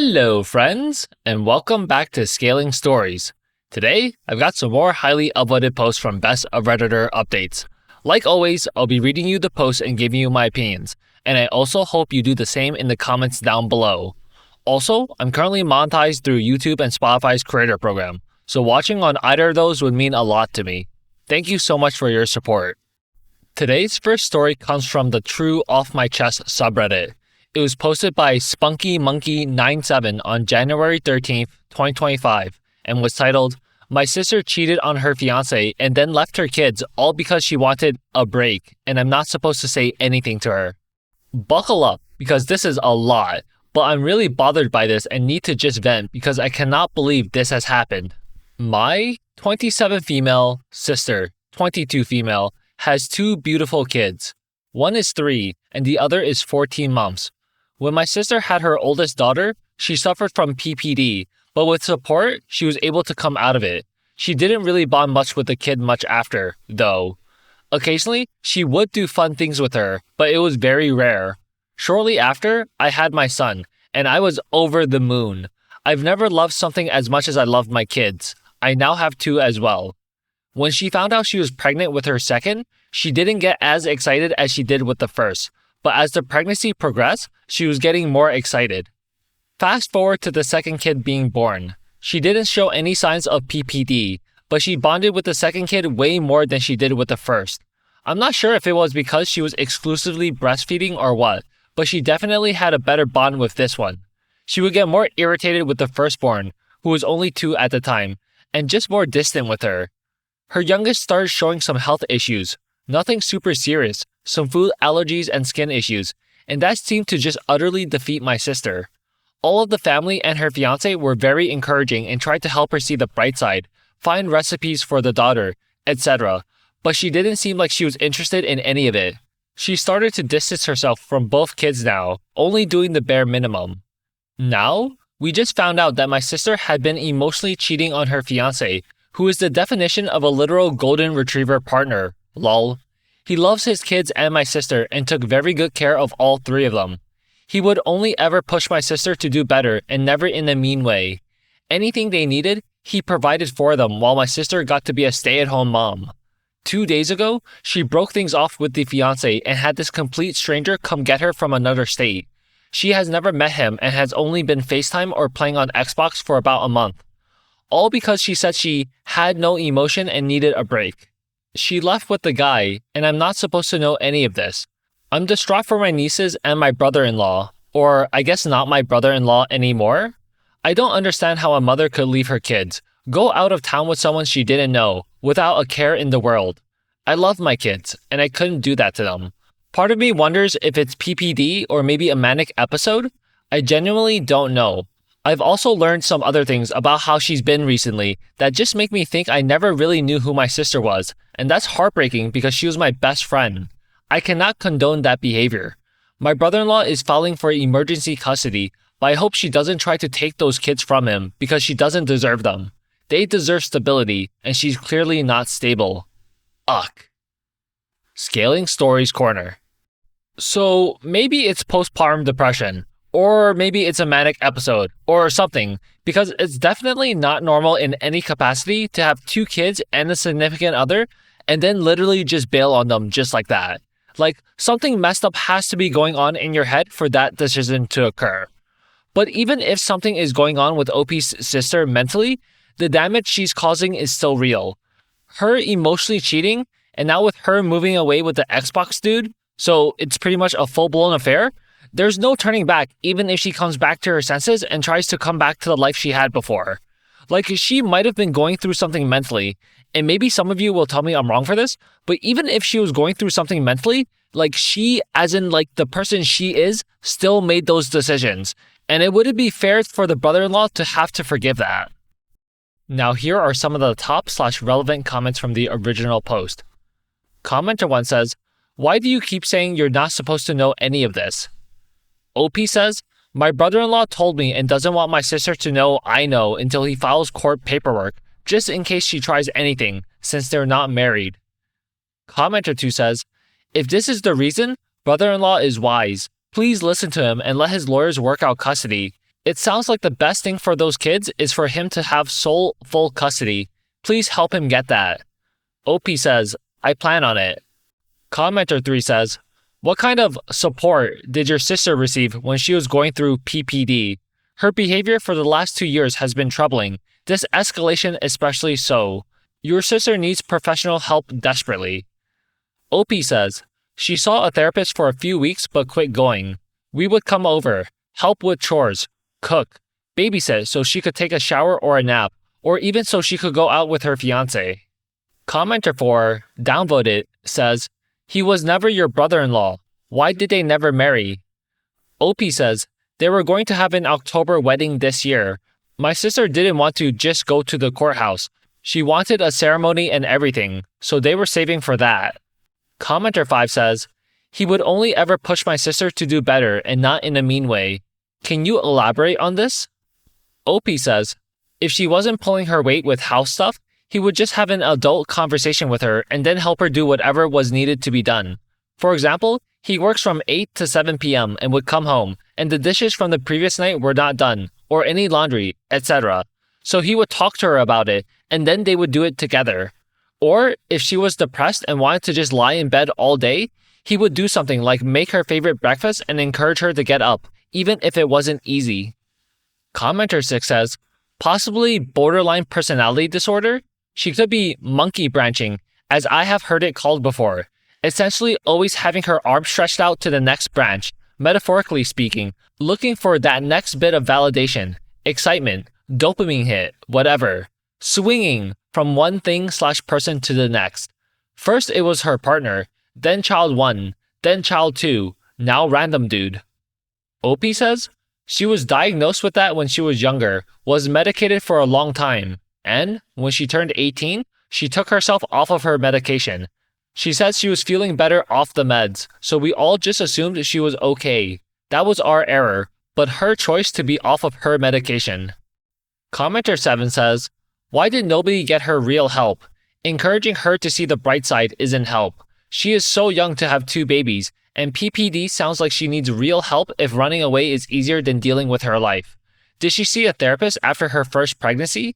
Hello, friends, and welcome back to Scaling Stories. Today, I've got some more highly upvoted posts from Best of Redditor updates. Like always, I'll be reading you the posts and giving you my opinions, and I also hope you do the same in the comments down below. Also, I'm currently monetized through YouTube and Spotify's creator program, so watching on either of those would mean a lot to me. Thank you so much for your support. Today's first story comes from the True Off My Chest subreddit. It was posted by SpunkyMonkey97 on January 13th, 2025, and was titled, "My sister cheated on her fiancé and then left her kids all because she wanted a break, and I'm not supposed to say anything to her." Buckle up, because this is a lot, but I'm really bothered by this and need to just vent because I cannot believe this has happened. My 27 female sister, 22 female, has two beautiful kids. One is 3, and the other is 14 months. When my sister had her oldest daughter, she suffered from PPD, but with support, she was able to come out of it. She didn't really bond much with the kid much after, though. Occasionally, she would do fun things with her, but it was very rare. Shortly after, I had my son, and I was over the moon. I've never loved something as much as I loved my kids. I now have 2 as well. When she found out she was pregnant with her second, she didn't get as excited as she did with the first. But as the pregnancy progressed, she was getting more excited. Fast forward to the second kid being born. She didn't show any signs of PPD, but she bonded with the second kid way more than she did with the first. I'm not sure if it was because she was exclusively breastfeeding or what, but she definitely had a better bond with this one. She would get more irritated with the firstborn, who was only 2 at the time, and just more distant with her. Her youngest started showing some health issues, nothing super serious, some food allergies and skin issues, and that seemed to just utterly defeat my sister. All of the family and her fiancé were very encouraging and tried to help her see the bright side, find recipes for the daughter, etc., but she didn't seem like she was interested in any of it. She started to distance herself from both kids now, only doing the bare minimum. Now, we just found out that my sister had been emotionally cheating on her fiancé, who is the definition of a literal golden retriever partner, lol. He loves his kids and my sister and took very good care of all 3 of them. He would only ever push my sister to do better and never in a mean way. Anything they needed, he provided for them while my sister got to be a stay-at-home mom. 2 days ago, she broke things off with the fiancé and had this complete stranger come get her from another state. She has never met him and has only been FaceTime or playing on Xbox for about a month. All because she said she had no emotion and needed a break. She left with the guy, and I'm not supposed to know any of this. I'm distraught for my nieces and my brother-in-law, or I guess not my brother-in-law anymore. I don't understand how a mother could leave her kids, go out of town with someone she didn't know, without a care in the world. I love my kids, and I couldn't do that to them. Part of me wonders if it's PPD or maybe a manic episode. I genuinely don't know. I've also learned some other things about how she's been recently that just make me think I never really knew who my sister was, and that's heartbreaking because she was my best friend. I cannot condone that behavior. My brother-in-law is filing for emergency custody, but I hope she doesn't try to take those kids from him because she doesn't deserve them. They deserve stability, and she's clearly not stable. Ugh. Scaling Stories Corner. So maybe it's postpartum depression. Or maybe it's a manic episode, or something, because it's definitely not normal in any capacity to have 2 kids and a significant other, and then literally just bail on them just like that. Like, something messed up has to be going on in your head for that decision to occur. But even if something is going on with OP's sister mentally, the damage she's causing is still real. Her emotionally cheating, and now with her moving away with the Xbox dude, so it's pretty much a full-blown affair. There's no turning back even if she comes back to her senses and tries to come back to the life she had before. Like, she might have been going through something mentally, and maybe some of you will tell me I'm wrong for this, but even if she was going through something mentally, like she, as in like the person she is, still made those decisions, and it wouldn't be fair for the brother-in-law to have to forgive that. Now here are some of the top/relevant comments from the original post. Commenter 1 says, "Why do you keep saying you're not supposed to know any of this?" OP says, "My brother-in-law told me and doesn't want my sister to know I know until he files court paperwork, just in case she tries anything, since they're not married." Commenter 2 says, "If this is the reason, brother-in-law is wise. Please listen to him and let his lawyers work out custody. It sounds like the best thing for those kids is for him to have sole full custody. Please help him get that. OP says, I plan on it. Commenter 3 says, what kind of support did your sister receive when she was going through PPD? Her behavior for the last 2 years has been troubling. This escalation especially so. Your sister needs professional help desperately. OP says, she saw a therapist for a few weeks but quit going. We would come over, help with chores, cook, babysit so she could take a shower or a nap, or even so she could go out with her fiancé. Commenter 4, downvoted, says, he was never your brother-in-law. Why did they never marry? OP says, they were going to have an October wedding this year. My sister didn't want to just go to the courthouse. She wanted a ceremony and everything, so they were saving for that. Commenter 5 says, he would only ever push my sister to do better and not in a mean way. Can you elaborate on this? OP says, if she wasn't pulling her weight with house stuff, he would just have an adult conversation with her and then help her do whatever was needed to be done. For example, he works from 8 to 7 p.m. and would come home, and the dishes from the previous night were not done, or any laundry, etc. So he would talk to her about it, and then they would do it together. Or, if she was depressed and wanted to just lie in bed all day, he would do something like make her favorite breakfast and encourage her to get up, even if it wasn't easy. Commenter 6 says, possibly borderline personality disorder? She could be monkey branching, as I have heard it called before. Essentially always having her arm stretched out to the next branch, metaphorically speaking, looking for that next bit of validation, excitement, dopamine hit, whatever. Swinging from one thing/person to the next. First it was her partner, then child 1, then child 2, now random dude. OP says, she was diagnosed with that when she was younger, was medicated for a long time, and when she turned 18, she took herself off of her medication. She said she was feeling better off the meds, so we all just assumed she was okay. That was our error, but her choice to be off of her medication. Commenter 7 says, why did nobody get her real help? Encouraging her to see the bright side isn't help. She is so young to have 2 babies, and PPD sounds like she needs real help if running away is easier than dealing with her life. Did she see a therapist after her first pregnancy?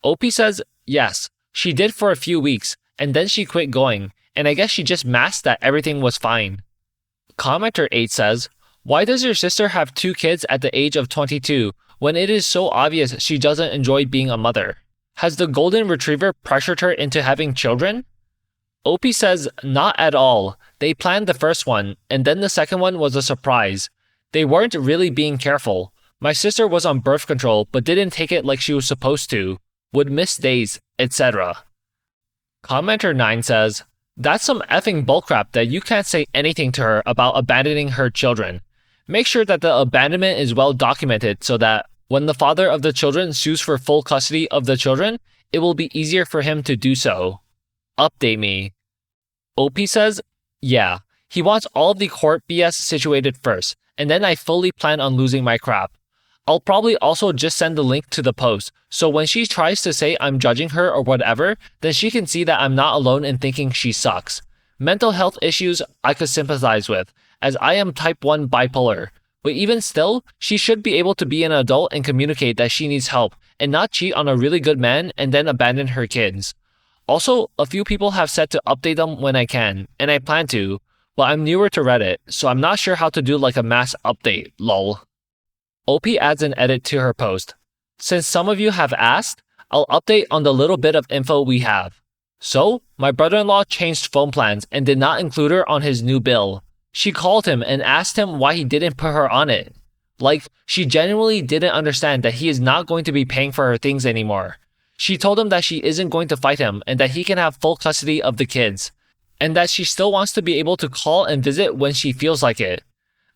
OP says, yes, she did for a few weeks, and then she quit going, and I guess she just masked that everything was fine. Commenter 8 says, why does your sister have 2 kids at the age of 22 when it is so obvious she doesn't enjoy being a mother? Has the golden retriever pressured her into having children? OP says, not at all. They planned the first one, and then the second one was a surprise. They weren't really being careful. My sister was on birth control but didn't take it like she was supposed to, would miss days, etc. Commenter 9 says, that's some effing bullcrap that you can't say anything to her about abandoning her children. Make sure that the abandonment is well documented so that when the father of the children sues for full custody of the children, it will be easier for him to do so. Update me. OP says, yeah, he wants all of the court BS situated first, and then I fully plan on losing my crap. I'll probably also just send the link to the post, so when she tries to say I'm judging her or whatever, then she can see that I'm not alone in thinking she sucks. Mental health issues I could sympathize with, as I am type 1 bipolar. But even still, she should be able to be an adult and communicate that she needs help, and not cheat on a really good man and then abandon her kids. Also, a few people have said to update them when I can, and I plan to, but I'm newer to Reddit, so I'm not sure how to do like a mass update, lol. OP adds an edit to her post. Since some of you have asked, I'll update on the little bit of info we have. So, my brother-in-law changed phone plans and did not include her on his new bill. She called him and asked him why he didn't put her on it. Like, she genuinely didn't understand that he is not going to be paying for her things anymore. She told him that she isn't going to fight him and that he can have full custody of the kids, and that she still wants to be able to call and visit when she feels like it.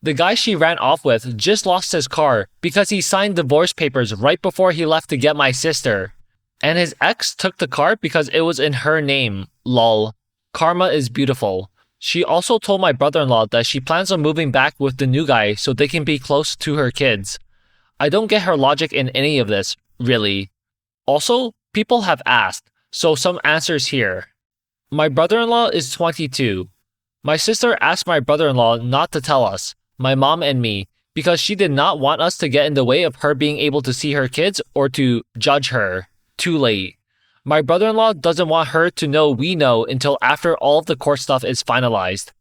The guy she ran off with just lost his car because he signed divorce papers right before he left to get my sister. And his ex took the car because it was in her name, lol. Karma is beautiful. She also told my brother-in-law that she plans on moving back with the new guy so they can be close to her kids. I don't get her logic in any of this, really. Also, people have asked, so some answers here. My brother-in-law is 22. My sister asked my brother-in-law not to tell us, my mom and me, because she did not want us to get in the way of her being able to see her kids or to judge her. Too late. My brother-in-law doesn't want her to know we know until after all of the court stuff is finalized.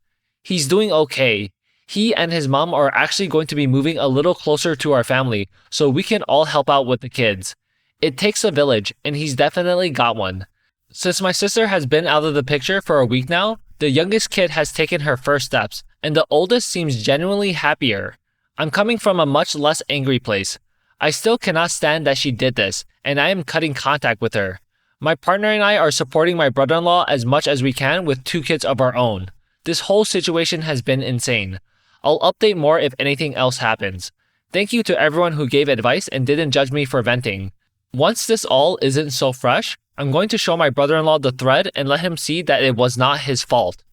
He's doing okay. He and his mom are actually going to be moving a little closer to our family so we can all help out with the kids. It takes a village, and he's definitely got one. Since my sister has been out of the picture for a week now, the youngest kid has taken her first steps, and the oldest seems genuinely happier. I'm coming from a much less angry place. I still cannot stand that she did this, and I am cutting contact with her. My partner and I are supporting my brother-in-law as much as we can with 2 kids of our own. This whole situation has been insane. I'll update more if anything else happens. Thank you to everyone who gave advice and didn't judge me for venting. Once this all isn't so fresh, I'm going to show my brother-in-law the thread and let him see that it was not his fault.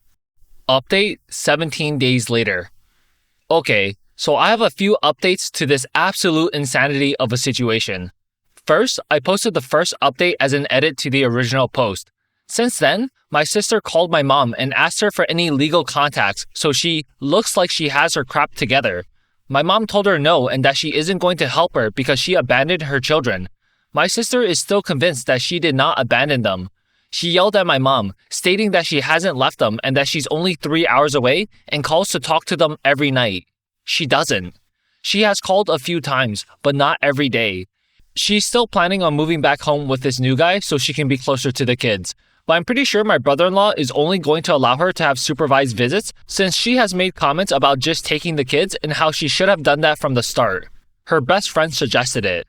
Update 17 days later. Okay, so I have a few updates to this absolute insanity of a situation. First, I posted the first update as an edit to the original post. Since then, my sister called my mom and asked her for any legal contacts so she looks like she has her crap together. My mom told her no and that she isn't going to help her because she abandoned her children. My sister is still convinced that she did not abandon them. She yelled at my mom, stating that she hasn't left them and that she's only 3 hours away and calls to talk to them every night. She doesn't. She has called a few times, but not every day. She's still planning on moving back home with this new guy so she can be closer to the kids. But I'm pretty sure my brother-in-law is only going to allow her to have supervised visits since she has made comments about just taking the kids and how she should have done that from the start. Her best friend suggested it.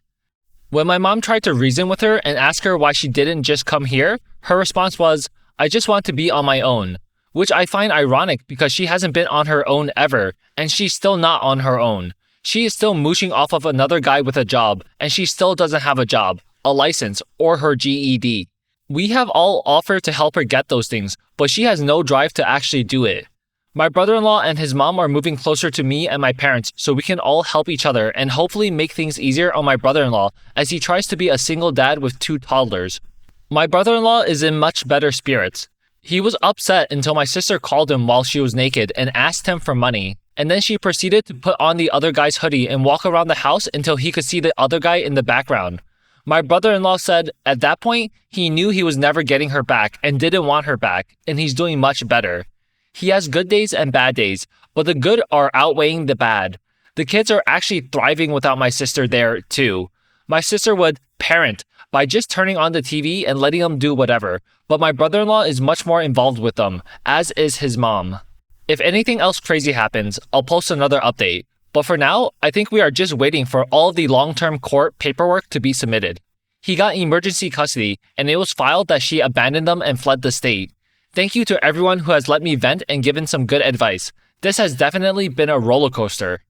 When my mom tried to reason with her and ask her why she didn't just come here, her response was, "I just want to be on my own," which I find ironic because she hasn't been on her own ever, and she's still not on her own. She is still mooching off of another guy with a job, and she still doesn't have a job, a license, or her GED. We have all offered to help her get those things, but she has no drive to actually do it. My brother-in-law and his mom are moving closer to me and my parents so we can all help each other and hopefully make things easier on my brother-in-law as he tries to be a single dad with 2 toddlers. My brother-in-law is in much better spirits. He was upset until my sister called him while she was naked and asked him for money, and then she proceeded to put on the other guy's hoodie and walk around the house until he could see the other guy in the background. My brother-in-law said at that point, he knew he was never getting her back and didn't want her back, and he's doing much better. He has good days and bad days, but the good are outweighing the bad. The kids are actually thriving without my sister there, too. My sister would parent by just turning on the TV and letting them do whatever, but my brother-in-law is much more involved with them, as is his mom. If anything else crazy happens, I'll post another update. But for now, I think we are just waiting for all of the long-term court paperwork to be submitted. He got emergency custody, and it was filed that she abandoned them and fled the state. Thank you to everyone who has let me vent and given some good advice. This has definitely been a roller coaster.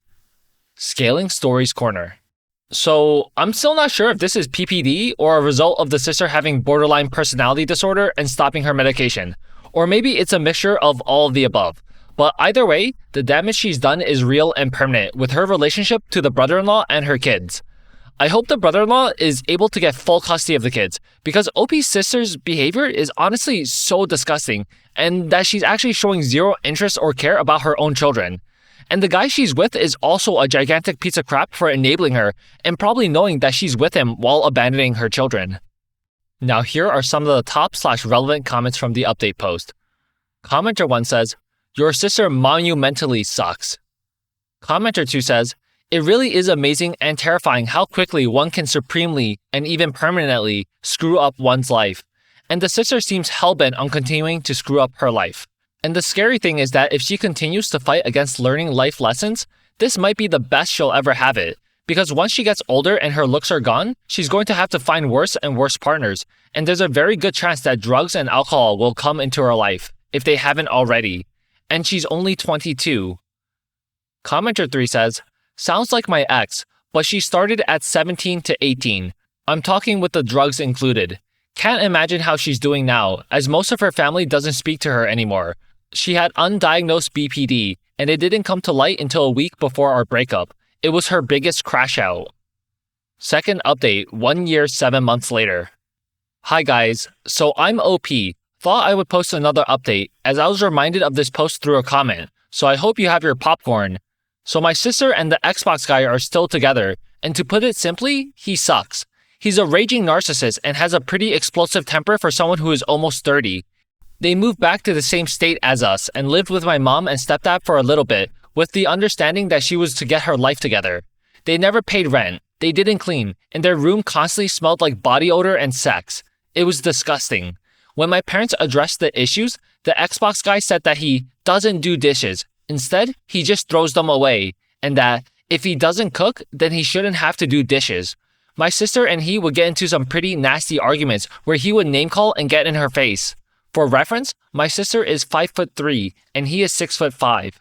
ScalingStories Corner. So, I'm still not sure if this is PPD or a result of the sister having borderline personality disorder and stopping her medication. Or maybe it's a mixture of all of the above. But either way, the damage she's done is real and permanent with her relationship to the brother-in-law and her kids. I hope the brother-in-law is able to get full custody of the kids because OP's sister's behavior is honestly so disgusting and that she's actually showing zero interest or care about her own children. And the guy she's with is also a gigantic piece of crap for enabling her and probably knowing that she's with him while abandoning her children. Now here are some of the top/relevant comments from the update post. Commenter 1 says, "Your sister monumentally sucks." Commenter 2 says, "It really is amazing and terrifying how quickly one can supremely and even permanently screw up one's life. And the sister seems hellbent on continuing to screw up her life. And the scary thing is that if she continues to fight against learning life lessons, this might be the best she'll ever have it. Because once she gets older and her looks are gone, she's going to have to find worse and worse partners. And there's a very good chance that drugs and alcohol will come into her life, if they haven't already. And she's only 22. Commenter 3 says, "Sounds like my ex, but she started at 17 to 18. I'm talking with the drugs included. Can't imagine how she's doing now, as most of her family doesn't speak to her anymore. She had undiagnosed BPD, and it didn't come to light until a week before our breakup. It was her biggest crash out." Second update, 1 year, 7 months later. Hi guys, so I'm OP. Thought I would post another update, as I was reminded of this post through a comment, so I hope you have your popcorn. So my sister and the Xbox guy are still together, and to put it simply, he sucks. He's a raging narcissist and has a pretty explosive temper for someone who is almost 30. They moved back to the same state as us and lived with my mom and stepdad for a little bit, with the understanding that she was to get her life together. They never paid rent, they didn't clean, and their room constantly smelled like body odor and sex. It was disgusting. When my parents addressed the issues, the Xbox guy said that he doesn't do dishes. Instead, he just throws them away, and that if he doesn't cook, then he shouldn't have to do dishes. My sister and he would get into some pretty nasty arguments where he would name call and get in her face. For reference, my sister is 5'3" and he is 6'5".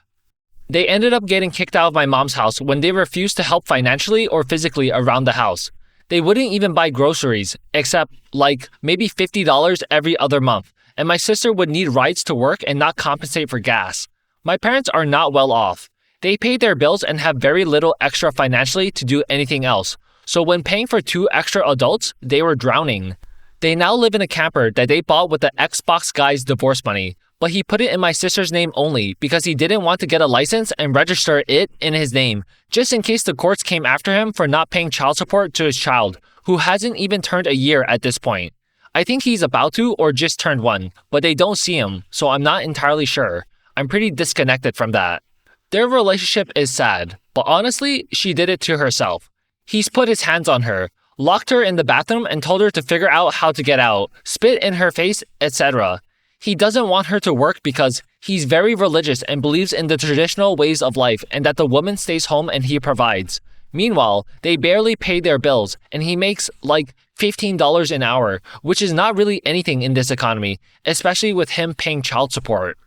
They ended up getting kicked out of my mom's house when they refused to help financially or physically around the house. They wouldn't even buy groceries, except like maybe $50 every other month, and my sister would need rides to work and not compensate for gas. My parents are not well off. They pay their bills and have very little extra financially to do anything else, so when paying for 2 extra adults, they were drowning. They now live in a camper that they bought with the Xbox guy's divorce money, but he put it in my sister's name only because he didn't want to get a license and register it in his name, just in case the courts came after him for not paying child support to his child, who hasn't even turned a year at this point. I think he's about to or just turned 1, but they don't see him, so I'm not entirely sure. I'm pretty disconnected from that. Their relationship is sad, but honestly, she did it to herself. He's put his hands on her, locked her in the bathroom and told her to figure out how to get out, spit in her face, etc. He doesn't want her to work because he's very religious and believes in the traditional ways of life and that the woman stays home and he provides. Meanwhile, they barely pay their bills and he makes like $15 an hour, which is not really anything in this economy, especially with him paying child support.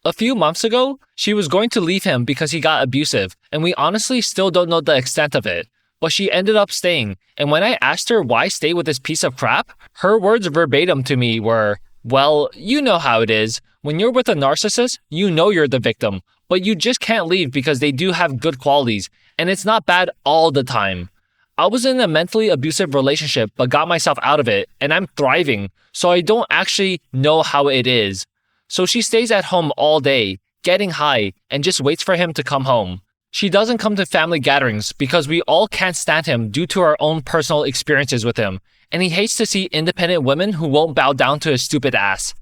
A few months ago, she was going to leave him because he got abusive, and we honestly still don't know the extent of it. But she ended up staying, and when I asked her why stay with this piece of crap, her words verbatim to me were, "Well, you know how it is. When you're with a narcissist, you know you're the victim, but you just can't leave because they do have good qualities, and it's not bad all the time. I was in a mentally abusive relationship but got myself out of it, and I'm thriving, so I don't actually know how it is." So she stays at home all day, getting high, and just waits for him to come home. She doesn't come to family gatherings because we all can't stand him due to our own personal experiences with him, and he hates to see independent women who won't bow down to his stupid ass.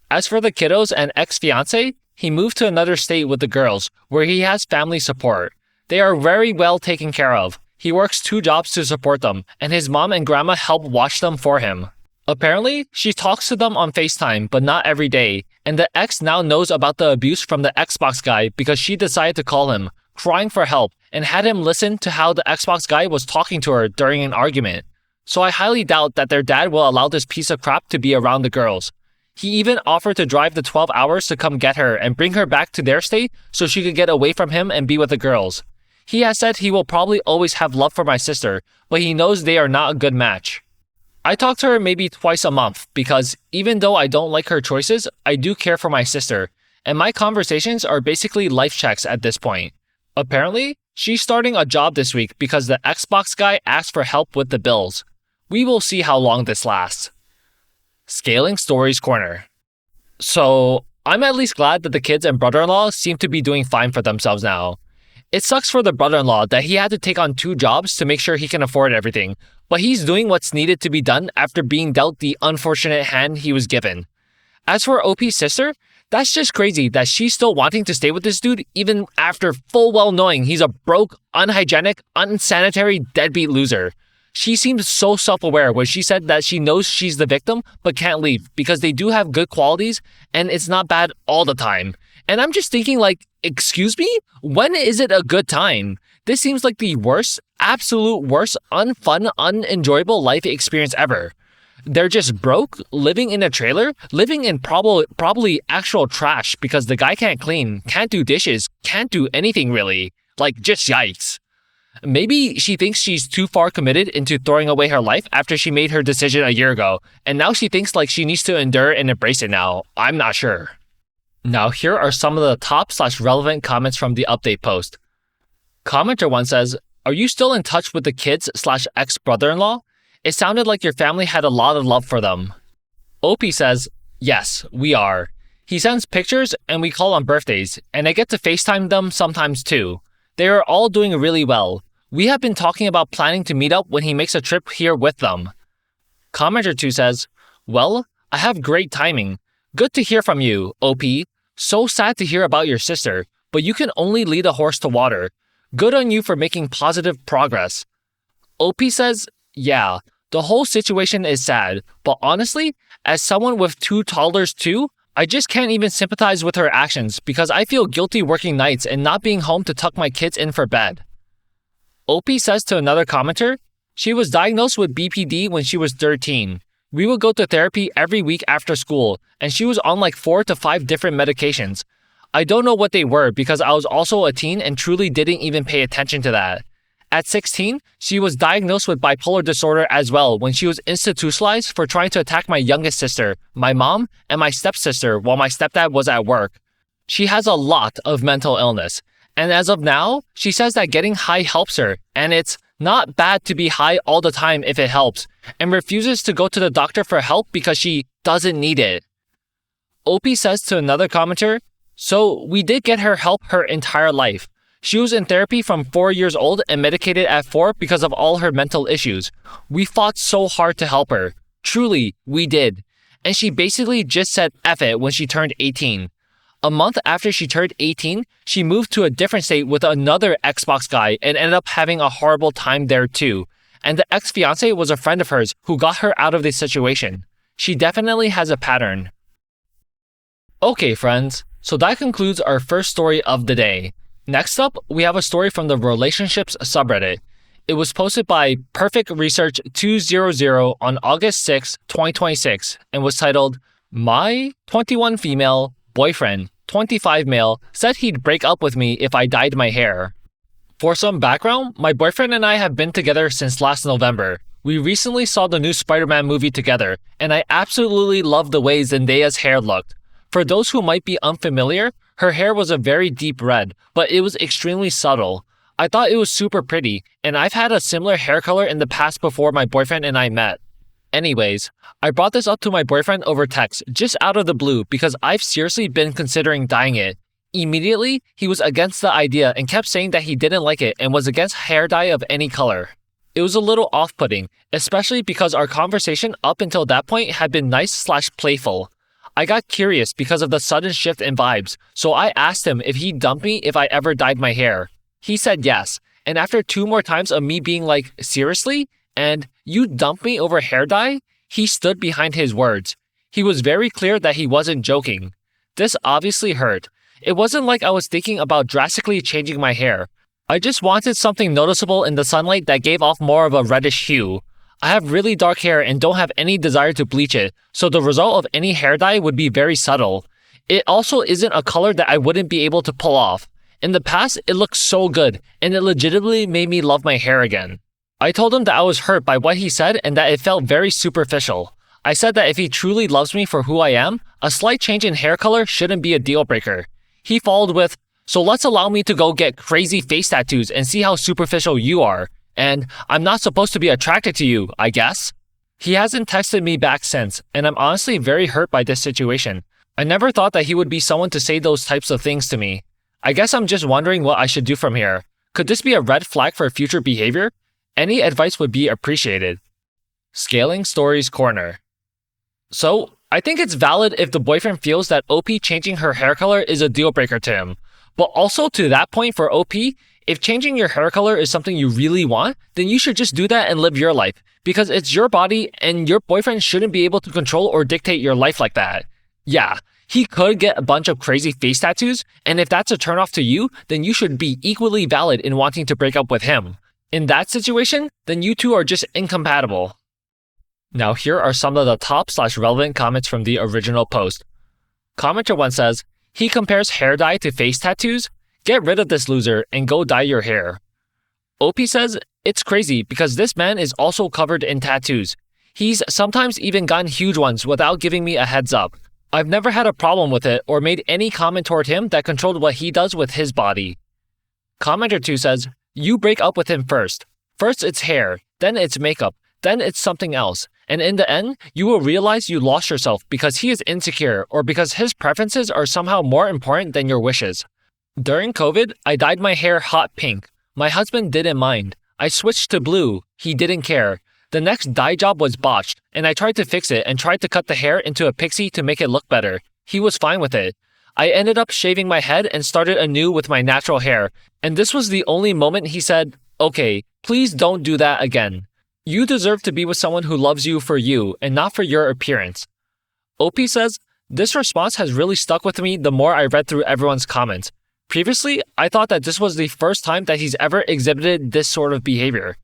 As for the kiddos and ex-fiancé, he moved to another state with the girls, where he has family support. They are very well taken care of. He works 2 jobs to support them, and his mom and grandma help watch them for him. Apparently, she talks to them on FaceTime, but not every day, and the ex now knows about the abuse from the Xbox guy because she decided to call him, crying for help, and had him listen to how the Xbox guy was talking to her during an argument. So I highly doubt that their dad will allow this piece of crap to be around the girls. He even offered to drive the 12 hours to come get her and bring her back to their state so she could get away from him and be with the girls. He has said he will probably always have love for my sister, but he knows they are not a good match. I talk to her maybe twice a month because even though I don't like her choices, I do care for my sister, and my conversations are basically life checks at this point. Apparently, she's starting a job this week because the Xbox guy asked for help with the bills. We will see how long this lasts. Scaling Stories Corner. So, I'm at least glad that the kids and brother-in-law seem to be doing fine for themselves now. It sucks for the brother-in-law that he had to take on 2 jobs to make sure he can afford everything, but he's doing what's needed to be done after being dealt the unfortunate hand he was given. As for OP's sister, that's just crazy that she's still wanting to stay with this dude even after full well knowing he's a broke, unhygienic, unsanitary, deadbeat loser. She seemed so self-aware when she said that she knows she's the victim but can't leave because they do have good qualities and it's not bad all the time. And I'm just thinking like, excuse me? When is it a good time? This seems like the worst, absolute worst, unfun, unenjoyable life experience ever. They're just broke, living in a trailer, living in probably actual trash because the guy can't clean, can't do dishes, can't do anything really. Like, just yikes. Maybe she thinks she's too far committed into throwing away her life after she made her decision a year ago, and now she thinks like she needs to endure and embrace it now. I'm not sure. Now here are some of the top/relevant comments from the update post. Commenter 1 says, "Are you still in touch with the kids/ex-brother-in-law? It sounded like your family had a lot of love for them." OP says, "Yes, we are. He sends pictures and we call on birthdays, and I get to FaceTime them sometimes too. They are all doing really well. We have been talking about planning to meet up when he makes a trip here with them. Commenter 2 says, well, I have great timing. Good to hear from you, OP. So sad to hear about your sister, but you can only lead a horse to water. Good on you for making positive progress. OP says, yeah, the whole situation is sad, but honestly, as someone with 2 toddlers too, I just can't even sympathize with her actions because I feel guilty working nights and not being home to tuck my kids in for bed. OP says to another commenter, she was diagnosed with BPD when she was 13. We would go to therapy every week after school, and she was on like 4 to 5 different medications. I don't know what they were because I was also a teen and truly didn't even pay attention to that. At 16, she was diagnosed with bipolar disorder as well when she was institutionalized for trying to attack my youngest sister, my mom, and my stepsister while my stepdad was at work. She has a lot of mental illness, and as of now, she says that getting high helps her, and it's not bad to be high all the time if it helps, and refuses to go to the doctor for help because she doesn't need it. OP says to another commenter, so we did get her help her entire life. She was in therapy from 4 years old and medicated at 4 because of all her mental issues. We fought so hard to help her. Truly, we did. And she basically just said F it when she turned 18. A month after she turned 18, she moved to a different state with another Xbox guy and ended up having a horrible time there too. And the ex-fiancé was a friend of hers who got her out of this situation. She definitely has a pattern. Okay, friends, so that concludes our first story of the day. Next up, we have a story from the Relationships subreddit. It was posted by Perfect Research 200 on August 6, 2026, and was titled, My 21 female boyfriend, 25 male, said he'd break up with me if I dyed my hair. For some background, my boyfriend and I have been together since last November. We recently saw the new Spider-Man movie together, and I absolutely love the way Zendaya's hair looked. For those who might be unfamiliar, her hair was a very deep red, but it was extremely subtle. I thought it was super pretty, and I've had a similar hair color in the past before my boyfriend and I met. Anyways, I brought this up to my boyfriend over text just out of the blue because I've seriously been considering dyeing it. Immediately, he was against the idea and kept saying that he didn't like it and was against hair dye of any color. It was a little off-putting, especially because our conversation up until that point had been nice/playful. I got curious because of the sudden shift in vibes, so I asked him if he'd dump me if I ever dyed my hair. He said yes, and after 2 more times of me being like, seriously? And you dump me over hair dye? He stood behind his words. He was very clear that he wasn't joking. This obviously hurt. It wasn't like I was thinking about drastically changing my hair. I just wanted something noticeable in the sunlight that gave off more of a reddish hue. I have really dark hair and don't have any desire to bleach it, so the result of any hair dye would be very subtle. It also isn't a color that I wouldn't be able to pull off. In the past, it looked so good, and it legitimately made me love my hair again. I told him that I was hurt by what he said and that it felt very superficial. I said that if he truly loves me for who I am, a slight change in hair color shouldn't be a deal breaker. He followed with, so let's allow me to go get crazy face tattoos and see how superficial you are. And I'm not supposed to be attracted to you, I guess. He hasn't texted me back since, and I'm honestly very hurt by this situation. I never thought that he would be someone to say those types of things to me. I guess I'm just wondering what I should do from here. Could this be a red flag for future behavior? Any advice would be appreciated. ScalingStories Corner. So, I think it's valid if the boyfriend feels that OP changing her hair color is a deal breaker to him. But also to that point for OP, if changing your hair color is something you really want, then you should just do that and live your life, because it's your body and your boyfriend shouldn't be able to control or dictate your life like that. Yeah, he could get a bunch of crazy face tattoos, and if that's a turnoff to you, then you should be equally valid in wanting to break up with him. In that situation, then you two are just incompatible. Now here are some of the top/relevant comments from the original post. Commenter 1 says, he compares hair dye to face tattoos? Get rid of this loser and go dye your hair. OP says, it's crazy because this man is also covered in tattoos. He's sometimes even gotten huge ones without giving me a heads up. I've never had a problem with it or made any comment toward him that controlled what he does with his body. Commenter 2 says, you break up with him first. First it's hair, then it's makeup, then it's something else. And in the end, you will realize you lost yourself because he is insecure or because his preferences are somehow more important than your wishes. During COVID, I dyed my hair hot pink. My husband didn't mind. I switched to blue. He didn't care. The next dye job was botched, and I tried to fix it and tried to cut the hair into a pixie to make it look better. He was fine with it. I ended up shaving my head and started anew with my natural hair, and this was the only moment he said, "Okay, please don't do that again. You deserve to be with someone who loves you for you and not for your appearance." OP says, "This response has really stuck with me the more I read through everyone's comments. Previously, I thought that this was the first time that he's ever exhibited this sort of behavior.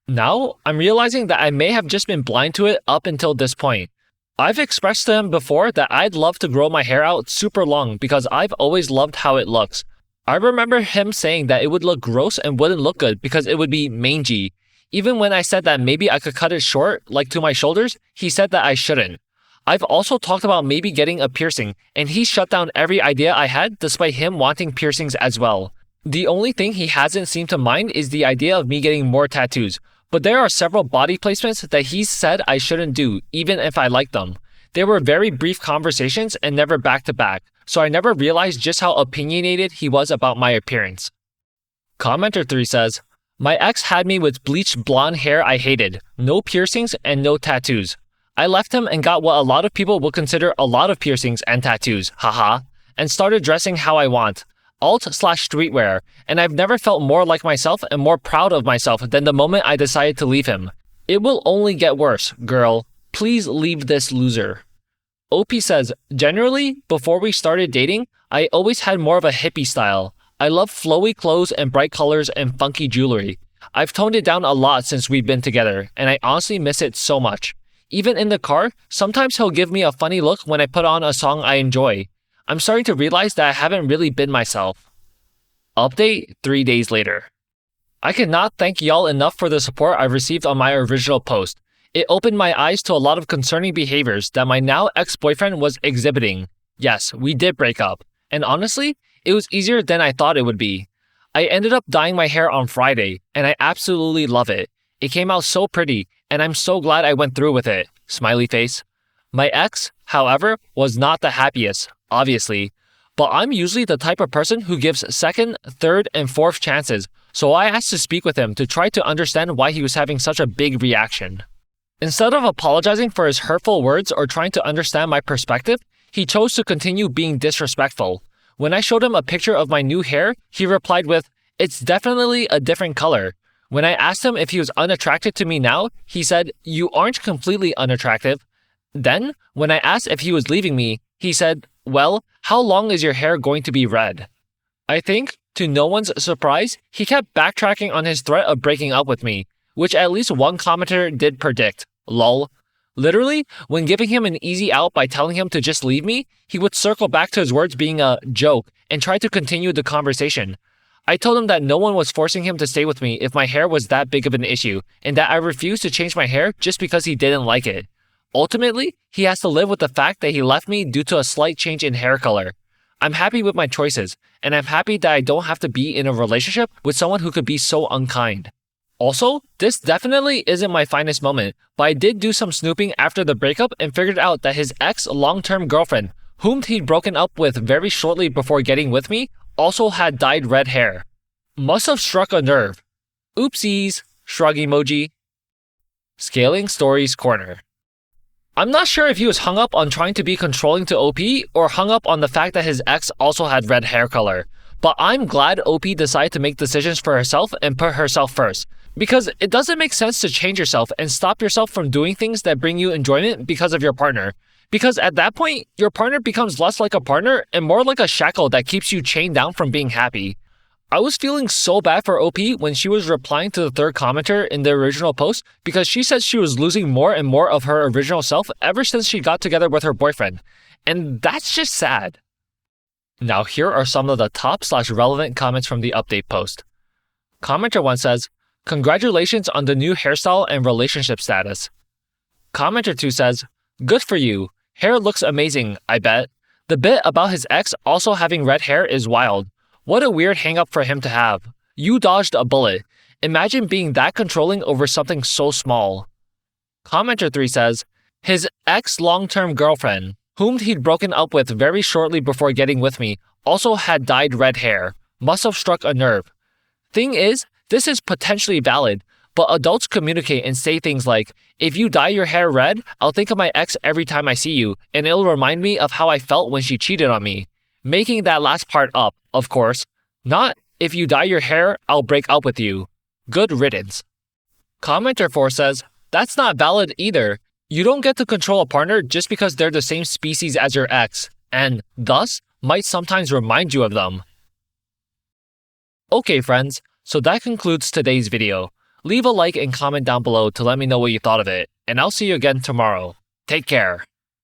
Now, I'm realizing that I may have just been blind to it up until this point. I've expressed to him before that I'd love to grow my hair out super long because I've always loved how it looks. I remember him saying that it would look gross and wouldn't look good because it would be mangy. Even when I said that maybe I could cut it short, like to my shoulders, he said that I shouldn't. I've also talked about maybe getting a piercing, and he shut down every idea I had despite him wanting piercings as well. The only thing he hasn't seemed to mind is the idea of me getting more tattoos, but there are several body placements that he's said I shouldn't do, even if I like them. They were very brief conversations and never back to back, so I never realized just how opinionated he was about my appearance." Commenter 3 says, "My ex had me with bleached blonde hair I hated, no piercings and no tattoos. I left him and got what a lot of people would consider a lot of piercings and tattoos, haha, and started dressing how I want, alt/streetwear, and I've never felt more like myself and more proud of myself than the moment I decided to leave him. It will only get worse, girl. Please leave this loser." OP says, "Generally, before we started dating, I always had more of a hippie style. I love flowy clothes and bright colors and funky jewelry. I've toned it down a lot since we've been together, and I honestly miss it so much. Even in the car, sometimes he'll give me a funny look when I put on a song I enjoy. I'm starting to realize that I haven't really been myself." Update 3 days later. I cannot thank y'all enough for the support I've received on my original post. It opened my eyes to a lot of concerning behaviors that my now ex-boyfriend was exhibiting. Yes, we did break up. And honestly, it was easier than I thought it would be. I ended up dyeing my hair on Friday, and I absolutely love it. It came out so pretty, and I'm so glad I went through with it. Smiley face. My ex, however, was not the happiest, obviously. But I'm usually the type of person who gives second, third, and fourth chances, so I asked to speak with him to try to understand why he was having such a big reaction. Instead of apologizing for his hurtful words or trying to understand my perspective, he chose to continue being disrespectful. When I showed him a picture of my new hair, he replied with, "It's definitely a different color." When I asked him if he was unattracted to me now, he said, "You aren't completely unattractive." Then, when I asked if he was leaving me, he said, "Well, how long is your hair going to be red?" I think, to no one's surprise, he kept backtracking on his threat of breaking up with me, which at least one commenter did predict. Lol. Literally, when giving him an easy out by telling him to just leave me, he would circle back to his words being a joke and try to continue the conversation. I told him that no one was forcing him to stay with me if my hair was that big of an issue, and that I refused to change my hair just because he didn't like it. Ultimately, he has to live with the fact that he left me due to a slight change in hair color. I'm happy with my choices, and I'm happy that I don't have to be in a relationship with someone who could be so unkind. Also, this definitely isn't my finest moment, but I did do some snooping after the breakup and figured out that his ex-long-term girlfriend, whom he'd broken up with very shortly before getting with me, also had dyed red hair. Must have struck a nerve. Oopsies, shrug emoji. ScalingStories Corner. I'm not sure if he was hung up on trying to be controlling to OP or hung up on the fact that his ex also had red hair color, but I'm glad OP decided to make decisions for herself and put herself first, because it doesn't make sense to change yourself and stop yourself from doing things that bring you enjoyment because of your partner. Because at that point, your partner becomes less like a partner and more like a shackle that keeps you chained down from being happy. I was feeling so bad for OP when she was replying to the third commenter in the original post because she said she was losing more and more of her original self ever since she got together with her boyfriend. And that's just sad. Now here are some of the top/relevant comments from the update post. Commenter 1 says, "Congratulations on the new hairstyle and relationship status." Commenter 2 says, "Good for you. Hair looks amazing, I bet. The bit about his ex also having red hair is wild. What a weird hang-up for him to have. You dodged a bullet. Imagine being that controlling over something so small." Commenter 3 says, "His ex-long-term girlfriend, whom he'd broken up with very shortly before getting with me, also had dyed red hair. Must have struck a nerve. Thing is, this is potentially valid, but adults communicate and say things like, if you dye your hair red, I'll think of my ex every time I see you, and it'll remind me of how I felt when she cheated on me. Making that last part up, of course. Not, if you dye your hair, I'll break up with you. Good riddance. Commenter 4 says, that's not valid either. You don't get to control a partner just because they're the same species as your ex, and thus might sometimes remind you of them. Okay friends, so that concludes today's video. Leave a like and comment down below to let me know what you thought of it, and I'll see you again tomorrow. Take care.